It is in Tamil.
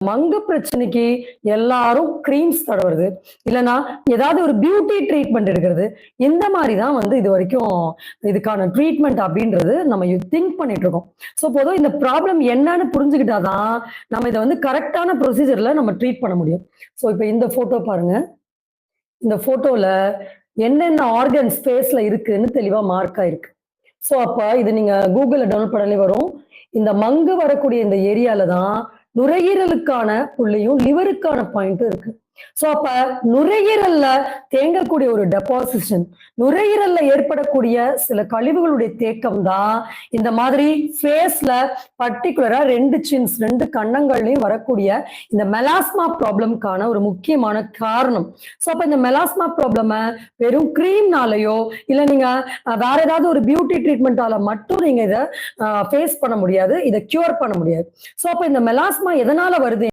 மங்கு பிரச்சனைக்கு எல்லாரும் கிரீம்ஸ் தடவுறது, இல்லைன்னா ஏதாவது ஒரு பியூட்டி ட்ரீட்மெண்ட் எடுக்கிறது. இந்த மாதிரி தான் வந்து இது வரைக்கும் இதுக்கான ட்ரீட்மெண்ட் அப்படின்றது நம்ம திங்க் பண்ணிட்டு இருக்கோம். ஸோ பொதுவா இந்த ப்ராப்ளம் என்னன்னு புரிஞ்சுக்கிட்டா தான் நம்ம இதை வந்து கரெக்டான ப்ரொசீஜர்ல நம்ம ட்ரீட் பண்ண முடியும். ஸோ இப்போ இந்த போட்டோ பாருங்க. இந்த போட்டோல என்னென்ன ஆர்கன்ஸ் ஃபேஸ்ல இருக்குன்னு தெளிவா மார்க் ஆயிருக்கு. ஸோ அப்ப இது நீங்க கூகுள்ல டவுன்லோட் பண்ணாலே வரும். இந்த மங்கு வரக்கூடிய இந்த ஏரியால தான் நுரையீரலுக்கான புள்ளியும் லிவருக்கான பாயிண்ட்டும் இருக்கு. சோ அப்ப நுரையீரல்ல தேங்கக்கூடிய ஒரு டெபாசிஷன், நுரையீரல்ல ஏற்படக்கூடிய சில கழிவுகளுடைய தேக்கம் தான் இந்த மாதிரி ஃபேஸ்ல பர்டிகுலரா 2 சின்ஸ் 2 கன்னங்கள்லயும் வரக்கூடிய இந்த மெலாஸ்மா ப்ராப்ளம்கான ஒரு முக்கியமான காரணம். சோ அப்ப இந்த மெலாஸ்மா ப்ராப்ளம வெறும் கிரீம்னாலயோ இல்ல நீங்க வேற ஏதாவது ஒரு பியூட்டி ட்ரீட்மெண்டால மட்டும் நீங்க இதை ஃபேஸ் பண்ண முடியாது, இதை கியூர் பண்ண முடியாது. சோ அப்ப இந்த மெலாஸ்மா எதனால வருது